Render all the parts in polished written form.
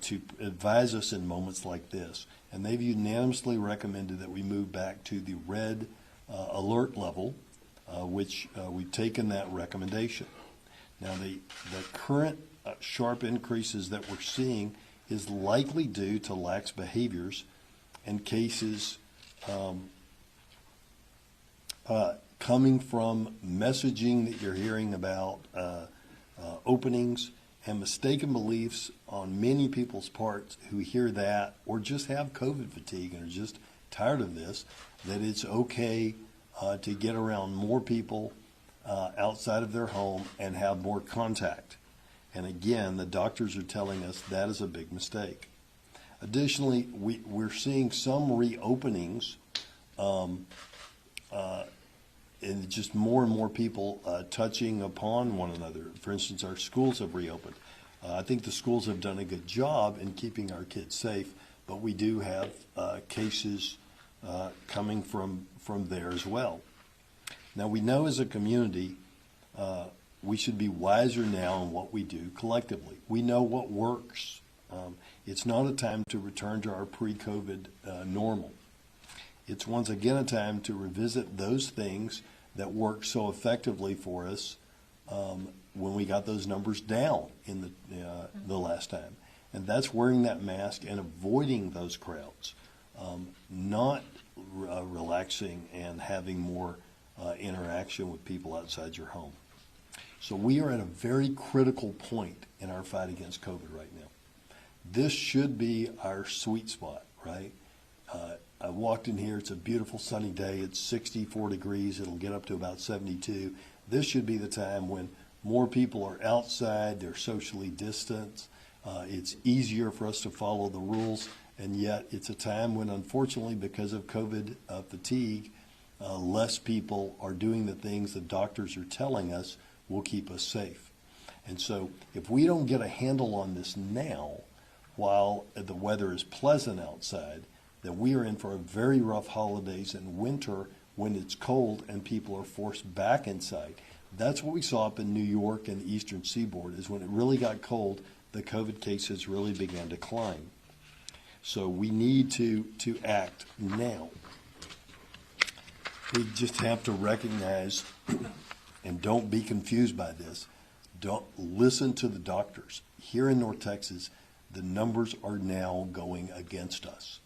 to advise us in moments like this. And they've unanimously recommended that we move back to the red alert level, which we've taken that recommendation. Now, the current sharp increases that we're seeing is likely due to lax behaviors and cases coming from messaging that you're hearing about openings and mistaken beliefs on many people's parts who hear that or just have COVID fatigue and are just tired of this, that it's okay to get around more people outside of their home and have more contact. And again, the doctors are telling us that is a big mistake. Additionally, we're seeing some reopenings and just more and more people touching upon one another. For instance, our schools have reopened. I think the schools have done a good job in keeping our kids safe, but we do have cases coming from there as well. Now, we know as a community we should be wiser now in what we do collectively. We know what works. It's not a time to return to our pre-COVID normal. It's once again a time to revisit those things that worked so effectively for us when we got those numbers down in the last time. And that's wearing that mask and avoiding those crowds, not relaxing and having more interaction with people outside your home. So we are at a very critical point in our fight against COVID right now. This should be our sweet spot, right? I walked in here, it's a beautiful sunny day, it's 64 degrees, it'll get up to about 72. This should be the time when more people are outside, they're socially distanced, it's easier for us to follow the rules, and yet it's a time when, unfortunately, because of COVID fatigue, less people are doing the things the doctors are telling us will keep us safe. And so if we don't get a handle on this now, while the weather is pleasant outside, that we are in for a very rough holidays and winter when it's cold and people are forced back inside. That's what we saw up in New York and the Eastern Seaboard, is when it really got cold, the COVID cases really began to climb. So we need to act now. We just have to recognize, and don't be confused by this, don't listen to the doctors. Here in North Texas, the numbers are now going against us.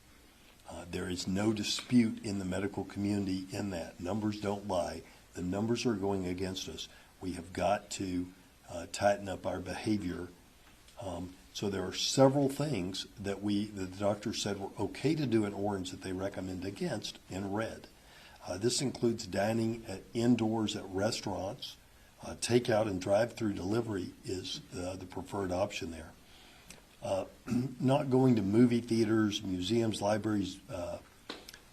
There is no dispute in the medical community in that. Numbers don't lie. The numbers are going against us. We have got to tighten up our behavior. So there are several things that the doctor said were okay to do in orange that they recommend against in red. This includes dining indoors at restaurants. Takeout and drive-through delivery is the preferred option there. Not going to movie theaters, museums, libraries,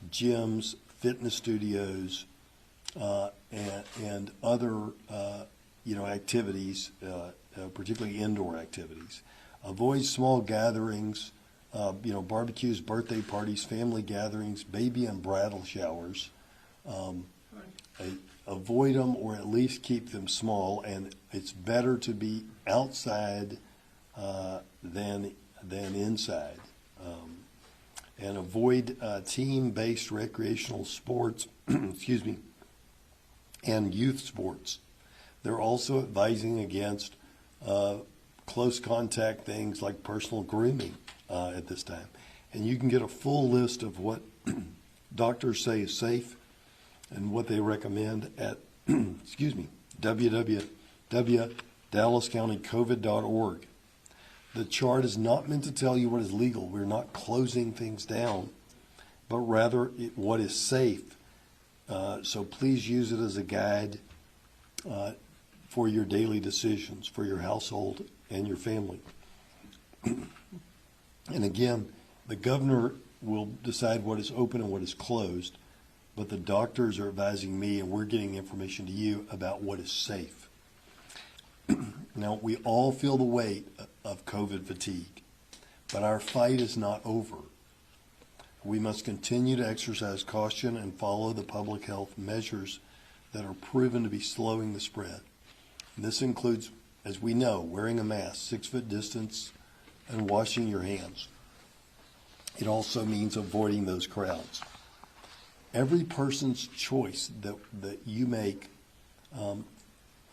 gyms, fitness studios, and other activities, particularly indoor activities. Avoid small gatherings, barbecues, birthday parties, family gatherings, baby and bridal showers. Avoid them, or at least keep them small, and it's better to be outside than inside. And avoid team-based recreational sports, excuse me, and youth sports. They're also advising against close contact things like personal grooming at this time. And you can get a full list of what doctors say is safe and what they recommend at excuse me, www.dallascountycovid.org. The chart is not meant to tell you what is legal. We're not closing things down, but rather what is safe. So please use it as a guide for your daily decisions, for your household and your family. And again, the governor will decide what is open and what is closed, but the doctors are advising me, and we're getting information to you about what is safe. Now, we all feel the weight of COVID fatigue, but our fight is not over. We must continue to exercise caution and follow the public health measures that are proven to be slowing the spread. And this includes, as we know, wearing a mask, 6-foot distance, and washing your hands. It also means avoiding those crowds. Every person's choice that you make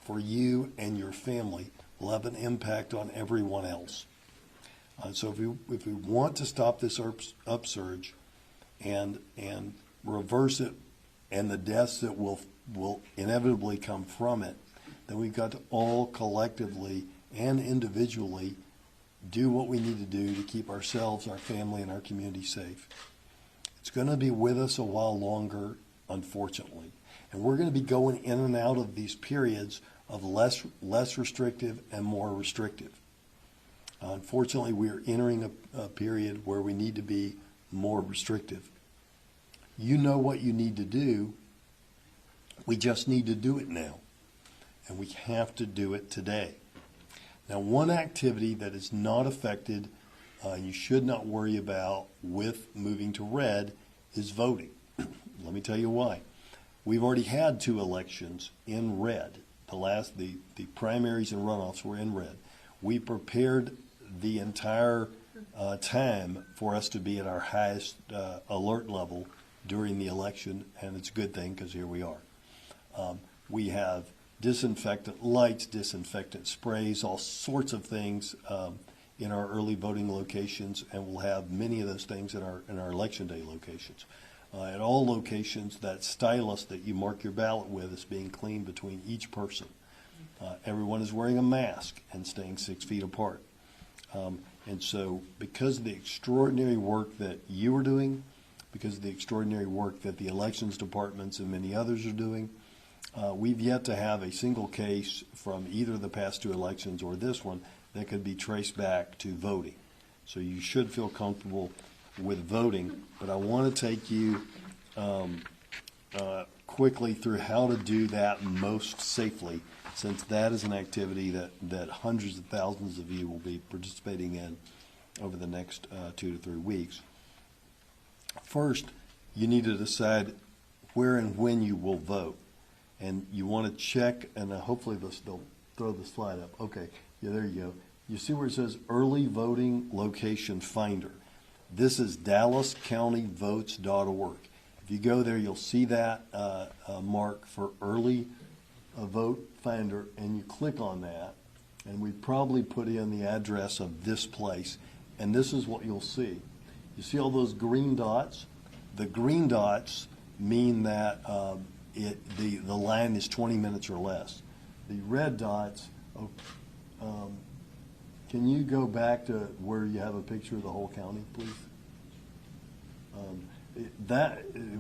for you and your family will have an impact on everyone else. So if we want to stop this upsurge and reverse it and the deaths that will inevitably come from it, then we've got to all collectively and individually do what we need to do to keep ourselves, our family, and our community safe. It's going to be with us a while longer, unfortunately. And we're going to be going in and out of these periods of less restrictive and more restrictive. Unfortunately, we are entering a period where we need to be more restrictive. You know what you need to do. We just need to do it now. And we have to do it today. Now, one activity that is not affected, you should not worry about with moving to red, is voting. Let me tell you why. We've already had 2 elections in red. The primaries and runoffs were in red. We prepared the entire time for us to be at our highest alert level during the election, and it's a good thing because here we are. We have disinfectant lights, disinfectant sprays, all sorts of things in our early voting locations, and we'll have many of those things in our election day locations. At all locations, that stylus that you mark your ballot with is being cleaned between each person. Everyone is wearing a mask and staying 6 feet apart. And so because of the extraordinary work that you are doing, because of the extraordinary work that the elections departments and many others are doing, we've yet to have a single case from either the past 2 elections or this one that could be traced back to voting. So you should feel comfortable with voting, but I want to take you quickly through how to do that most safely, since that is an activity that hundreds of thousands of you will be participating in over the next 2 to 3 weeks. First, you need to decide where and when you will vote. And you want to check, and hopefully they'll throw the slide up. Okay, yeah, there you go. You see where it says Early Voting Location Finder. This is DallasCountyVotes.org. If you go there, you'll see that mark for Early Vote Finder, and you click on that, and we probably put in the address of this place, and this is what you'll see. You see all those green dots? The green dots mean that the line is 20 minutes or less. The red dots, can you go back to where you have a picture of the whole county, please?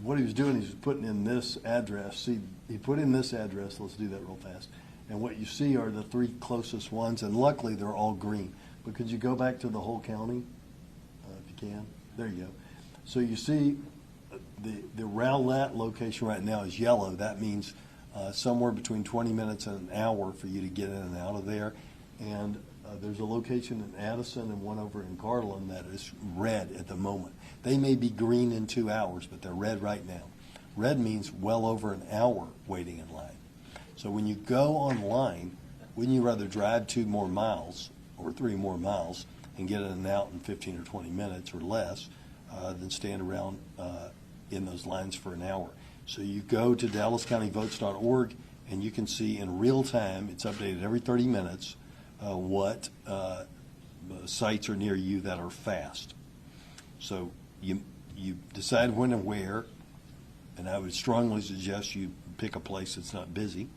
What he was doing, he was putting in this address. See, he put in this address. Let's do that real fast. And what you see are the 3 closest ones, and luckily they're all green. But could you go back to the whole county, if you can? There you go. So you see the Rowlett location right now is yellow. That means somewhere between 20 minutes and an hour for you to get in and out of there. And there's a location in Addison and one over in Garland that is red at the moment. They may be green in 2 hours, but they're red right now. Red means well over an hour waiting in line. So when you go online, wouldn't you rather drive 2 more miles or 3 more miles and get in and out in 15 or 20 minutes or less than stand around in those lines for an hour? So you go to DallasCountyVotes.org, and you can see in real time, it's updated every 30 minutes, what sites are near you that are fast. So you decide when and where, and I would strongly suggest you pick a place that's not busy,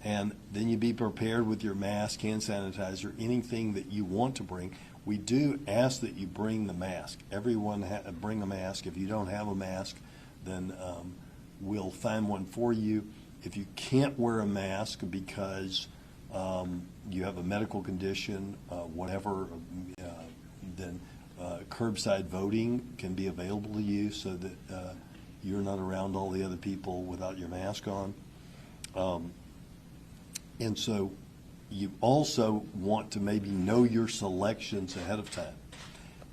and then you be prepared with your mask, hand sanitizer, anything that you want to bring. We do ask that you bring the mask. Everyone bring a mask. If you don't have a mask, then we'll find one for you. If you can't wear a mask because you have a medical condition, whatever, then curbside voting can be available to you so that you're not around all the other people without your mask on. And so you also want to maybe know your selections ahead of time.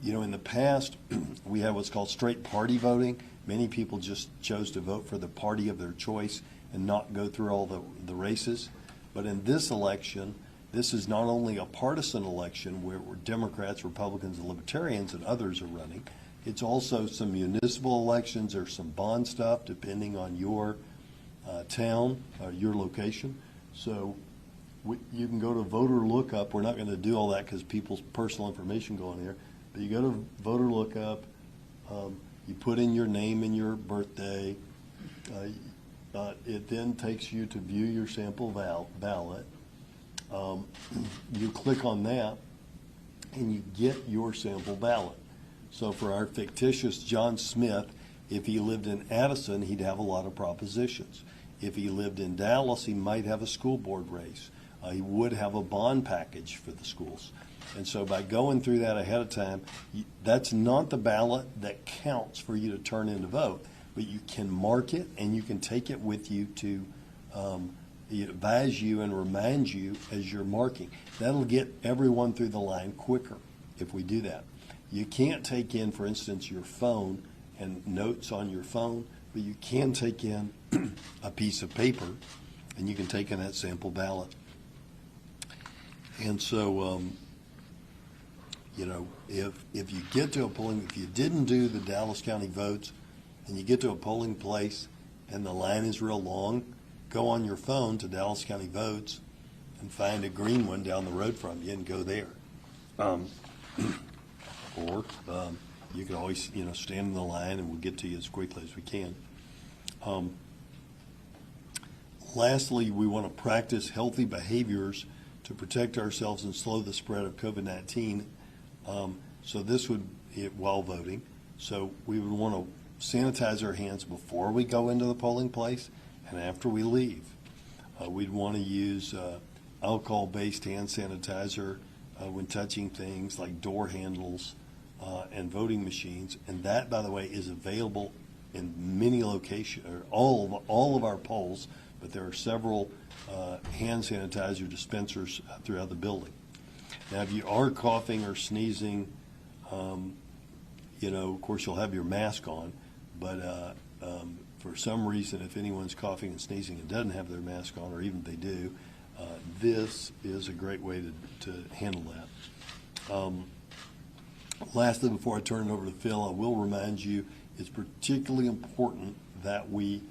You know, in the past, we had what's called straight party voting. Many people just chose to vote for the party of their choice and not go through all the races. But in this election, this is not only a partisan election where Democrats, Republicans, and Libertarians and others are running, it's also some municipal elections or some bond stuff depending on your town or your location. So you can go to voter lookup. We're not going to do all that because people's personal information go on here. But you go to voter lookup, you put in your name and your birthday. It then takes you to view your sample ballot. You click on that and you get your sample ballot. So for our fictitious John Smith, if he lived in Addison, he'd have a lot of propositions. If he lived in Dallas, he might have a school board race. He would have a bond package for the schools. And so by going through that ahead of time, that's not the ballot that counts for you to turn in to vote, but you can mark it and you can take it with you to advise you and remind you as you're marking. That'll get everyone through the line quicker if we do that. You can't take in, for instance, your phone and notes on your phone, but you can take in a piece of paper and you can take in that sample ballot. And so, if you get to a polling, if you didn't do the Dallas County votes and you get to a polling place and the line is real long, go on your phone to Dallas County votes and find a green one down the road from you and go there. Or you can always, stand in the line and we'll get to you as quickly as we can. Lastly, we want to practice healthy behaviors to protect ourselves and slow the spread of COVID-19. So this would, while voting, so we would want to sanitize our hands before we go into the polling place and after we leave. We'd want to use alcohol-based hand sanitizer when touching things like door handles and voting machines. And that, by the way, is available in many locations, or all of our polls, but there are several hand sanitizer dispensers throughout the building. Now, if you are coughing or sneezing, of course you'll have your mask on, but for some reason, if anyone's coughing and sneezing and doesn't have their mask on, or even if they do, this is a great way to handle that. Lastly, before I turn it over to Phil, I will remind you it's particularly important that we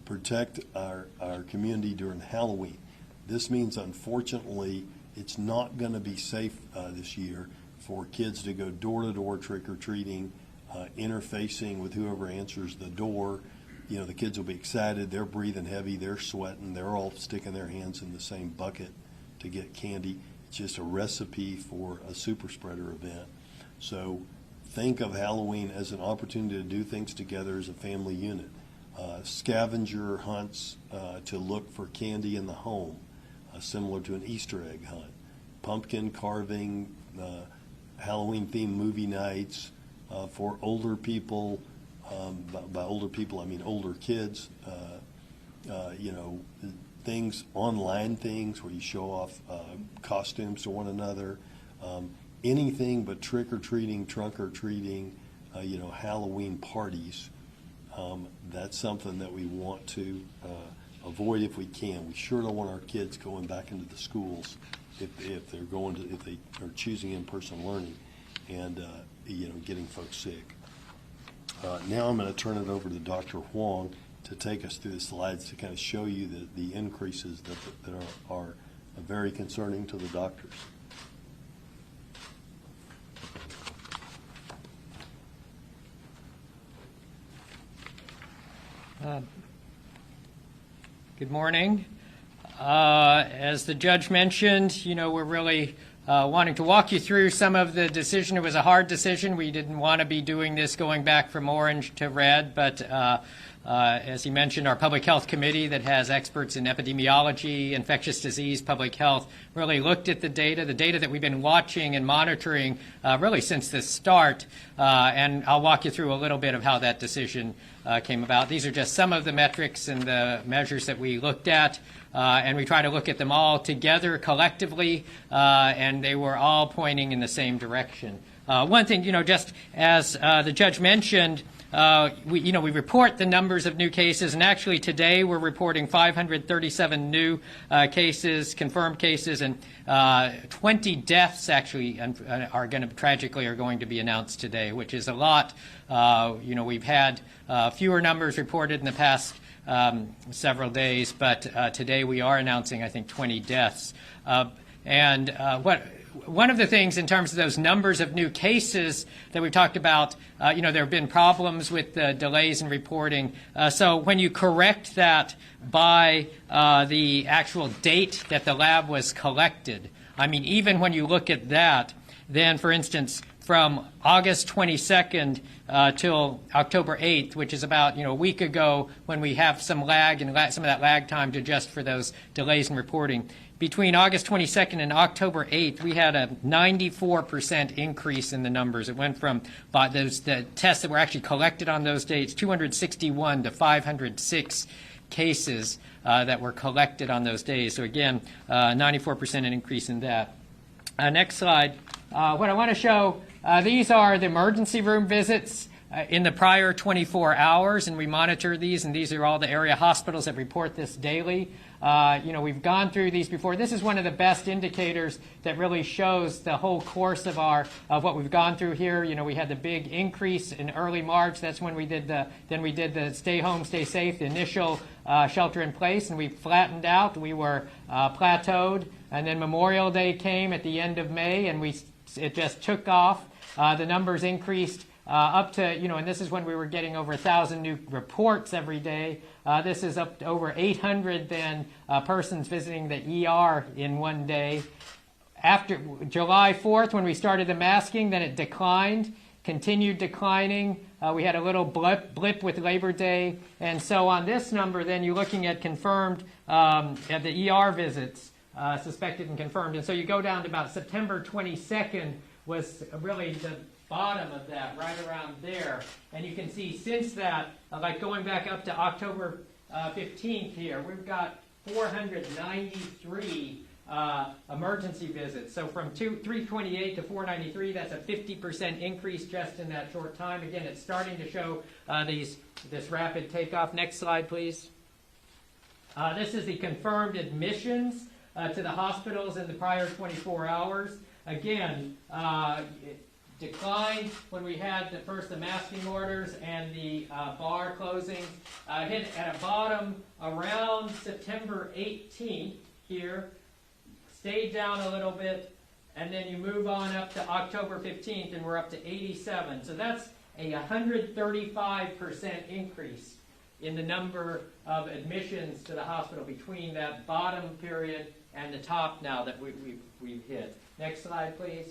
protect our community during Halloween. This means, unfortunately, it's not going to be safe this year for kids to go door-to-door trick-or-treating, interfacing with whoever answers the door. The kids will be excited, they're breathing heavy, they're sweating, they're all sticking their hands in the same bucket to get candy. It's just a recipe for a super spreader event. So think of Halloween as an opportunity to do things together as a family unit. Scavenger hunts to look for candy in the home, similar to an Easter egg hunt. Pumpkin carving, Halloween-themed movie nights for older people. By older people, I mean older kids. Things, online things where you show off costumes to one another. Anything but trick-or-treating, trunk-or-treating, Halloween parties. That's something that we want to avoid if we can. We sure don't want our kids going back into the schools if they are choosing in-person learning and getting folks sick. Now I'm going to turn it over to Dr. Huang to take us through the slides to kind of show you the increases that are very concerning to the doctors. Good morning. As the judge mentioned, we're really wanting to walk you through some of the decision. It was a hard decision. We didn't want to be doing this going back from orange to red, but as he mentioned, our public health committee that has experts in epidemiology, infectious disease, public health, really looked at the data that we've been watching and monitoring really since the start, and I'll walk you through a little bit of how that decision came about. These are just some of the metrics and the measures that we looked at, and we try to look at them all together collectively, and they were all pointing in the same direction. One thing, just as the judge mentioned, we report the numbers of new cases, and actually today we're reporting 537 new cases, confirmed cases, and 20 deaths actually are going to be announced today, which is a lot. We've had fewer numbers reported in the past several days, but today we are announcing, I think, 20 deaths. One of the things in terms of those numbers of new cases that we talked about, there have been problems with the delays in reporting. So when you correct that by the actual date that the lab was collected, even when you look at that, then, for instance, from August 22nd till October 8th, which is about a week ago, when we have some lag and some of that lag time to adjust for those delays in reporting. Between August 22nd and October 8th, we had a 94% increase in the numbers. It went from the tests that were actually collected on those dates, 261 to 506 cases that were collected on those days. So again, 94% increase in that. Next slide. What I want to show, these are the emergency room visits in the prior 24 hours, and we monitor these, and these are all the area hospitals that report this daily. We've gone through these before. This is one of the best indicators that really shows the whole course of what we've gone through here. We had the big increase in early March. That's when we did the stay home, stay safe, the initial shelter in place, and we flattened out. We were plateaued, and then Memorial Day came at the end of May, and it just took off. The numbers increased up to, and this is when we were getting over 1,000 new reports every day. This is up to over 800 then persons visiting the ER in one day. After July 4th, when we started the masking, then it declined, continued declining. We had a little blip with Labor Day. And so on this number, then you're looking at confirmed at the ER visits, suspected and confirmed. And so you go down to about September 22nd was really the bottom of that, right around there. And you can see since that, like going back up to October 15th here, we've got 493 emergency visits. So from 328 to 493, that's a 50% increase just in that short time. Again, it's starting to show this rapid takeoff. Next slide, please. This is the confirmed admissions to the hospitals in the prior 24 hours. Again, it declined when we had the masking orders and the bar closings. Hit at a bottom around September 18th here, stayed down a little bit, and then you move on up to October 15th, and we're up to 87. So that's a 135% increase in the number of admissions to the hospital between that bottom period and the top now that we've hit. Next slide, please.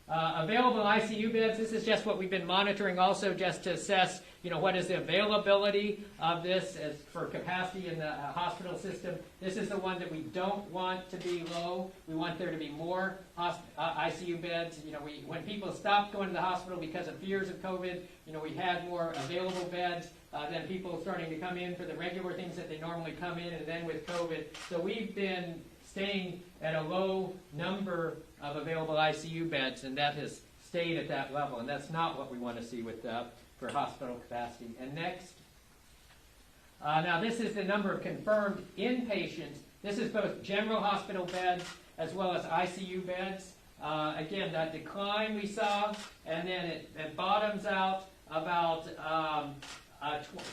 Available ICU beds, this is just what we've been monitoring also just to assess, what is the availability of this as for capacity in the hospital system. This is the one that we don't want to be low. We want there to be more ICU beds. When people stopped going to the hospital because of fears of COVID, we had more available beds than people starting to come in for the regular things that they normally come in, and then with COVID. So we've been staying at a low number of available ICU beds, and that has stayed at that level, and that's not what we want to see for hospital capacity. And next, now this is the number of confirmed inpatients. This is both general hospital beds as well as ICU beds. Again, that decline we saw, and then it bottoms out about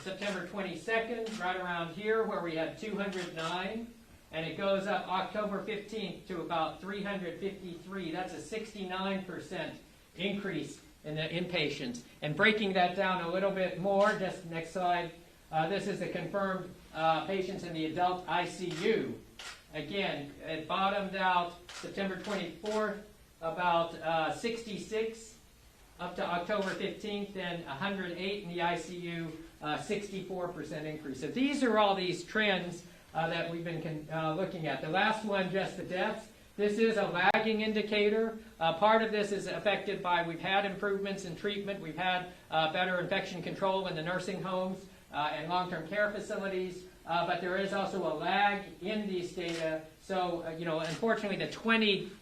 September 22nd, right around here, where we had 209. And it goes up October 15th to about 353. That's a 69% increase in the inpatients. And breaking that down a little bit more, just next slide, this is the confirmed patients in the adult ICU. Again, it bottomed out September 24th, about 66, up to October 15th, then 108 in the ICU, 64% increase. So these are all these trends that we've been looking at. The last one, just the deaths. This is a lagging indicator. Part of this is affected by we've had improvements in treatment. We've had better infection control in the nursing homes. and long-term care facilities, but there is also a lag in these data. So, unfortunately, the 20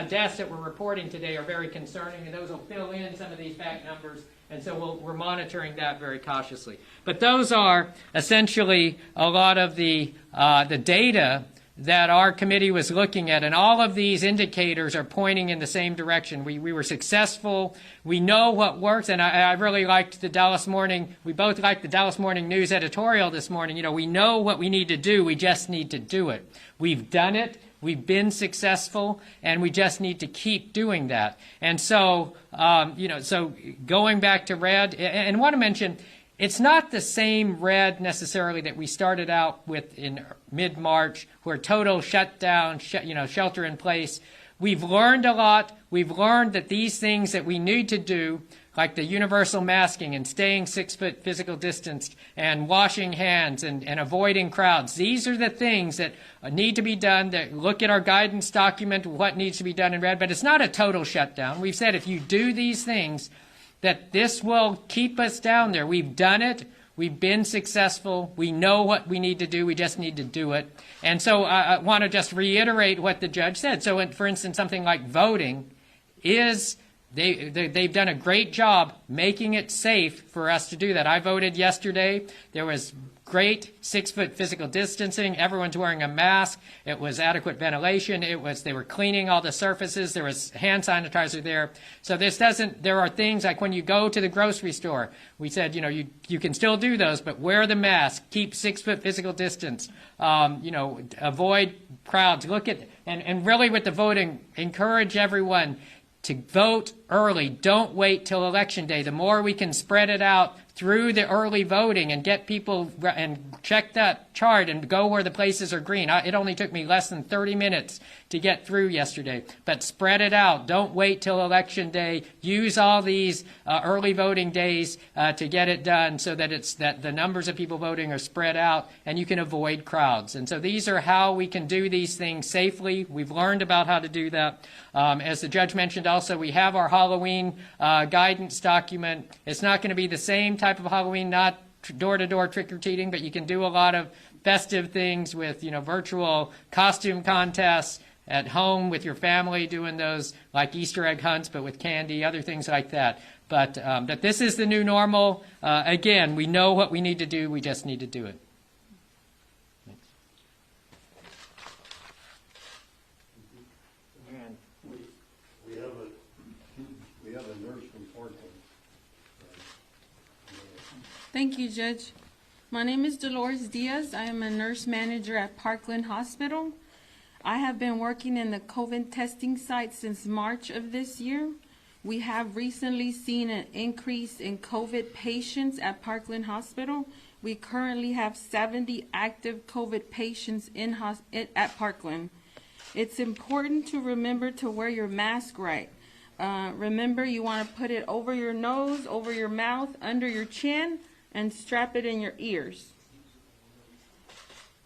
deaths that we're reporting today are very concerning, and those will fill in some of these back numbers. And so we're monitoring that very cautiously. But those are essentially a lot of the data that our committee was looking at, and all of these indicators are pointing in the same direction. We were successful. We know what works, and I really liked the Dallas Morning. We both liked the Dallas Morning News editorial this morning. We know what we need to do. We just need to do it. We've done it. We've been successful, and we just need to keep doing that. And so, so going back to red, and I want to mention, it's not the same red necessarily that we started out with in mid-March, where total shutdown, shelter in place. We've learned a lot. We've learned that these things that we need to do, like the universal masking and staying 6 foot physical distance and washing hands and avoiding crowds, these are the things that need to be done. That look at our guidance document, what needs to be done in red, but it's not a total shutdown. We've said if you do these things, that this will keep us down there. We've done it. We've been successful. We know what we need to do. We just need to do it. And so I want to just reiterate what the judge said. So, for instance, something like voting is, they've done a great job making it safe for us to do that. I voted yesterday. There was great 6 foot physical distancing. Everyone's wearing a mask. It was adequate ventilation. They were cleaning all the surfaces. There was hand sanitizer there. So there are things like when you go to the grocery store, we said, you can still do those, but wear the mask, keep 6 foot physical distance, avoid crowds. And really with the voting, encourage everyone to vote early. Don't wait till Election Day. The more we can spread it out through the early voting and get people and check that chart and go where the places are green. It only took me less than 30 minutes to get through yesterday. But spread it out. Don't wait till Election Day. Use all these early voting days to get it done so that the numbers of people voting are spread out and you can avoid crowds. And so these are how we can do these things safely. We've learned about how to do that. As the judge mentioned also, we have our Halloween guidance document. It's not going to be the same type of Halloween, not door-to-door trick-or-treating, but you can do a lot of festive things with, virtual costume contests at home with your family, doing those like Easter egg hunts, but with candy, other things like that. But that this is the new normal. Again, we know what we need to do. We just need to do it. Thanks. We have a nurse from Portland. Thank you, Judge. My name is Dolores Diaz. I am a nurse manager at Parkland Hospital. I have been working in the COVID testing site since March of this year. We have recently seen an increase in COVID patients at Parkland Hospital. We currently have 70 active COVID patients at Parkland. It's important to remember to wear your mask right. Remember, you want to put it over your nose, over your mouth, under your chin, and strap it in your ears.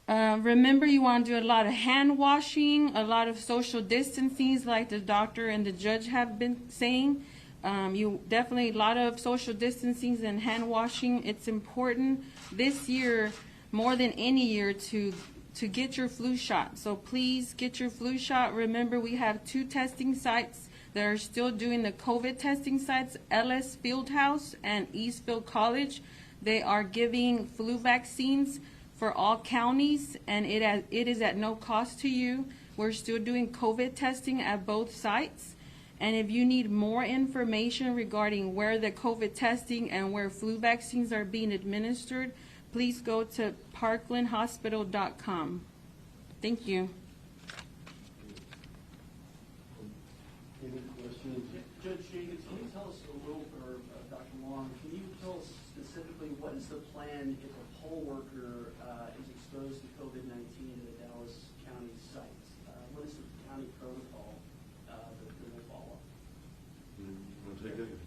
Remember, you want to do a lot of hand washing, a lot of social distancing, like the doctor and the judge have been saying. You definitely a lot of social distancing and hand washing. It's important this year, more than any year, to get your flu shot. So please get your flu shot. Remember, we have 2 testing sites that are still doing the COVID testing sites, Ellis Fieldhouse and Eastfield College. They are giving flu vaccines for all counties, and it is at no cost to you. We're still doing COVID testing at both sites. And if you need more information regarding where the COVID testing and where flu vaccines are being administered, please go to parklandhospital.com. Thank you. Any questions? Judge Jenkins, can you tell us a little, or Dr. Long, can you tell us specifically what is the plan if a poll worker is exposed to COVID-19 at the Dallas County sites? What is the county protocol that will follow? You want to take it?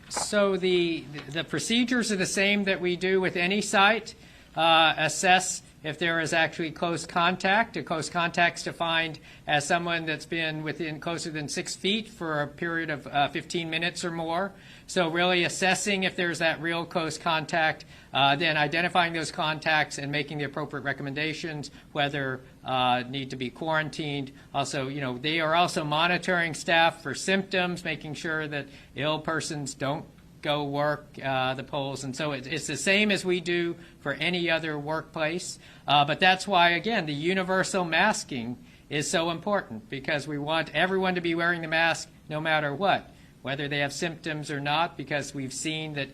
So the procedures are the same that we do with any site. Assess if there is actually close contact. A close contact's defined as someone that's been within closer than 6 feet for a period of 15 minutes or more. So really assessing if there's that real close contact, then identifying those contacts and making the appropriate recommendations, whether need to be quarantined. Also, they are also monitoring staff for symptoms, making sure that ill persons don't go work the polls. And so it's the same as we do for any other workplace. But that's why, again, the universal masking is so important, because we want everyone to be wearing the mask no matter what, whether they have symptoms or not, because we've seen that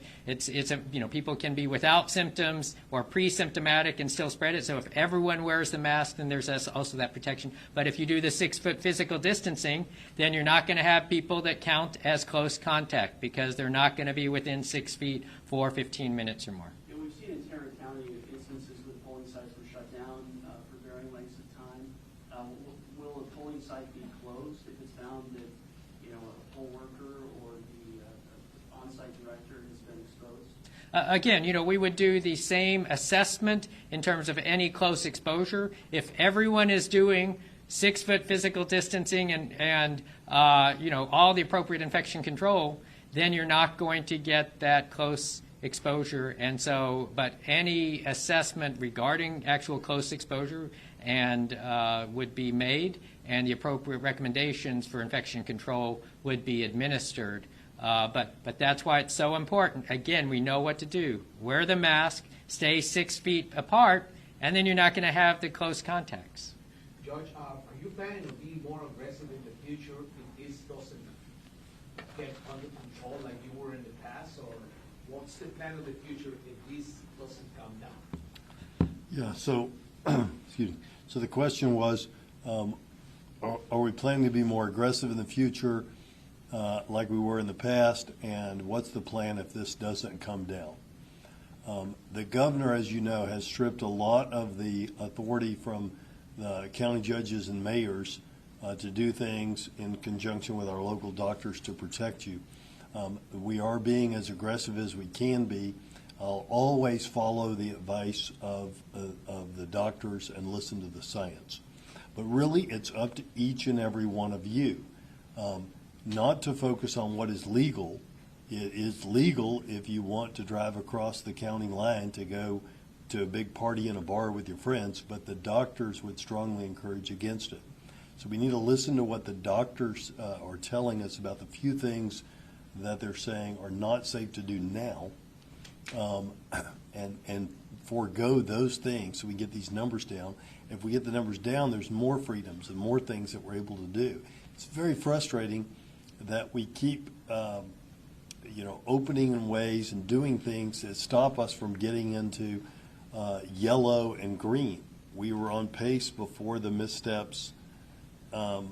people can be without symptoms or pre-symptomatic and still spread it. So if everyone wears the mask, then there's also that protection. But if you do the 6-foot physical distancing, then you're not going to have people that count as close contact, because they're not going to be within 6 feet for 15 minutes or more. Yeah, we've seen in Tarrant County instances where polling sites were shut down for varying lengths of time. Will a polling site be closed if it's found that a poll worker or the on-site director has been exposed? Again, we would do the same assessment in terms of any close exposure. If everyone is doing 6-foot physical distancing and all the appropriate infection control, then you're not going to get that close exposure. And so, but any assessment regarding actual close exposure would be made, and the appropriate recommendations for infection control would be administered. But that's why it's so important. Again, we know what to do. Wear the mask, stay 6 feet apart, and then you're not going to have the close contacts. Judge, are you planning to be more aggressive in the future if this doesn't get under control like you were in the past, or what's the plan of the future if this doesn't come down? Yeah, so, excuse me. So the question was, are we planning to be more aggressive in the future like we were in the past, and what's the plan if this doesn't come down? The governor, as you know, has stripped a lot of the authority from the county judges and mayors to do things in conjunction with our local doctors to protect you. We are being as aggressive as we can be. I'll always follow the advice of the doctors and listen to the science. But really, it's up to each and every one of you not to focus on what is legal. It is legal if you want to drive across the county line to go to a big party in a bar with your friends, but the doctors would strongly encourage against it. So we need to listen to what the doctors are telling us about the few things that they're saying are not safe to do now, and forego those things so we get these numbers down. If we get the numbers down, there's more freedoms and more things that we're able to do. It's very frustrating that we keep opening in ways and doing things that stop us from getting into yellow and green. We were on pace before the missteps of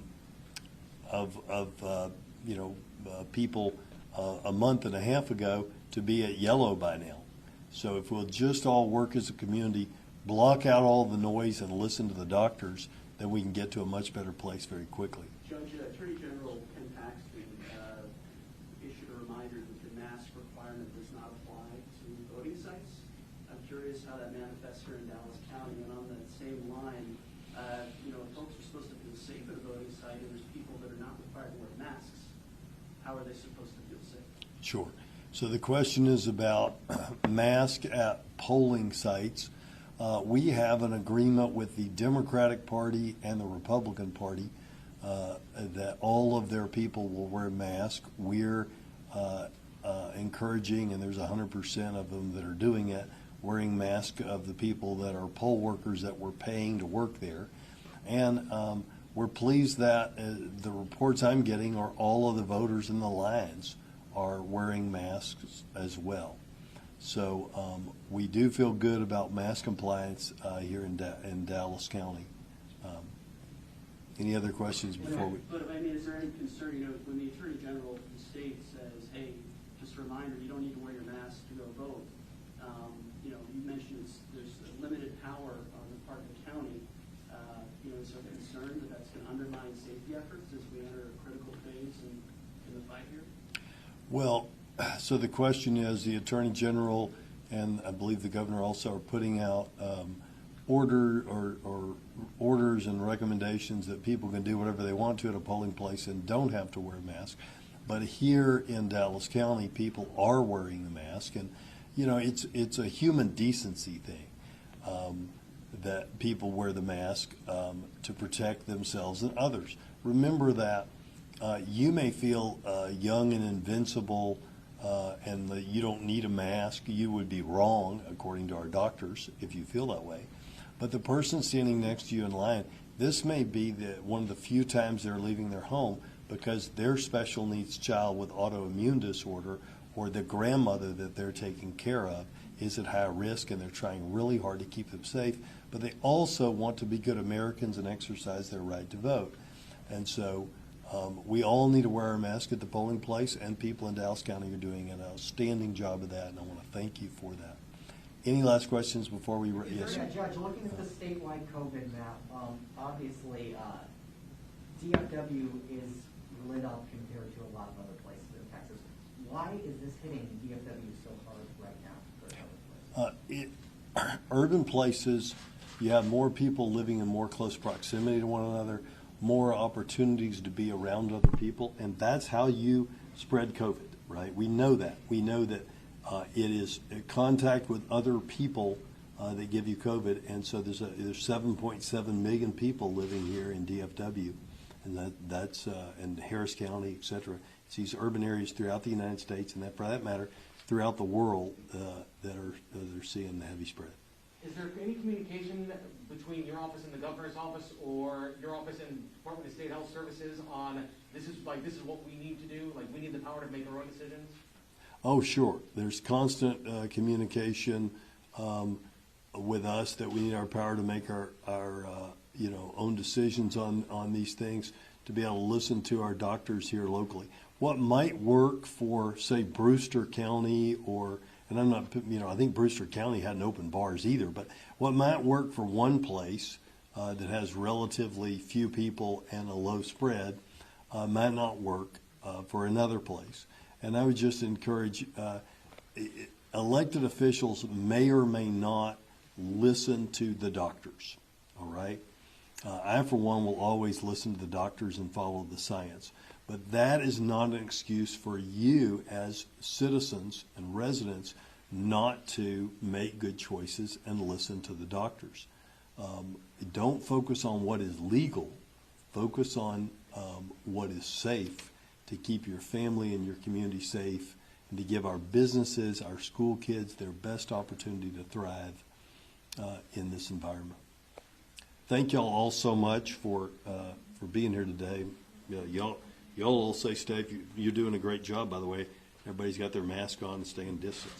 people a month and a half ago to be at yellow by now. So if we'll just all work as a community, block out all the noise and listen to the doctors, then we can get to a much better place very quickly. Judge, Attorney General Ken Paxton issued a reminder that the mask requirement does not apply to voting sites. I'm curious how that manifests here in Dallas County. And on that same line, folks are supposed to feel safe at a voting site, and there's people that are not required to wear masks. How are they supposed to feel safe? Sure. So the question is about mask at polling sites. We have an agreement with the Democratic Party and the Republican Party that all of their people will wear masks. We're encouraging, and there's 100% of them that are doing it, wearing masks of the people that are poll workers that we're paying to work there. And we're pleased that the reports I'm getting are all of the voters in the lines are wearing masks as well. So we do feel good about mask compliance here in Dallas County. Any other questions before we? But I mean, is there any concern, when the Attorney General of the state says, hey, just a reminder, you don't need to wear your mask to go vote. You mentioned there's limited power on the part of the county. Is there concern that that's going to undermine safety efforts as we enter a critical phase in the fight here? Well, so the question is, the Attorney General and I believe the Governor also are putting out order or orders and recommendations that people can do whatever they want to at a polling place and don't have to wear a mask. But here in Dallas County, people are wearing the mask, and it's a human decency thing that people wear the mask to protect themselves and others. Remember that you may feel young and invincible and that you don't need a mask. You would be wrong, according to our doctors, if you feel that way. But the person standing next to you in line, this may be one of the few times they're leaving their home because their special needs child with autoimmune disorder or the grandmother that they're taking care of is at high risk, and they're trying really hard to keep them safe. But they also want to be good Americans and exercise their right to vote. And so we all need to wear our mask at the polling place, and people in Dallas County are doing an outstanding job of that, and I want to thank you for that. Any last questions before we? Yes, sir. Yeah, Judge, looking at the statewide COVID map, obviously DFW is lit up compared to a lot of other places in Texas. Why is this hitting DFW so hard right now? Urban places, you have more people living in more close proximity to one another, more opportunities to be around other people, and that's how you spread COVID, right? We know that. We know that it is contact with other people that give you COVID, and so there's 7.7 million people living here in DFW, and that's in Harris County, et cetera. It's these urban areas throughout the United States, and that, for that matter, throughout the world that are seeing the heavy spread. Is there any communication between your office and the governor's office, or your office and Department of State Health Services on this is what we need to do? Like, we need the power to make our own decisions? Oh, sure. There's constant communication with us that we need our power to make our own decisions on these things, to be able to listen to our doctors here locally. What might work for, say, Brewster County and I'm not, I think Brewster County hadn't opened bars either, but what might work for one place that has relatively few people and a low spread might not work for another place. And I would just encourage elected officials may or may not listen to the doctors, all right? I, for one, will always listen to the doctors and follow the science. But that is not an excuse for you as citizens and residents not to make good choices and listen to the doctors. Don't focus on what is legal. Focus on what is safe to keep your family and your community safe and to give our businesses, our school kids, their best opportunity to thrive in this environment. Thank y'all all so much for being here today. Y'all all say, Steve, you're doing a great job, by the way. Everybody's got their mask on and staying distance.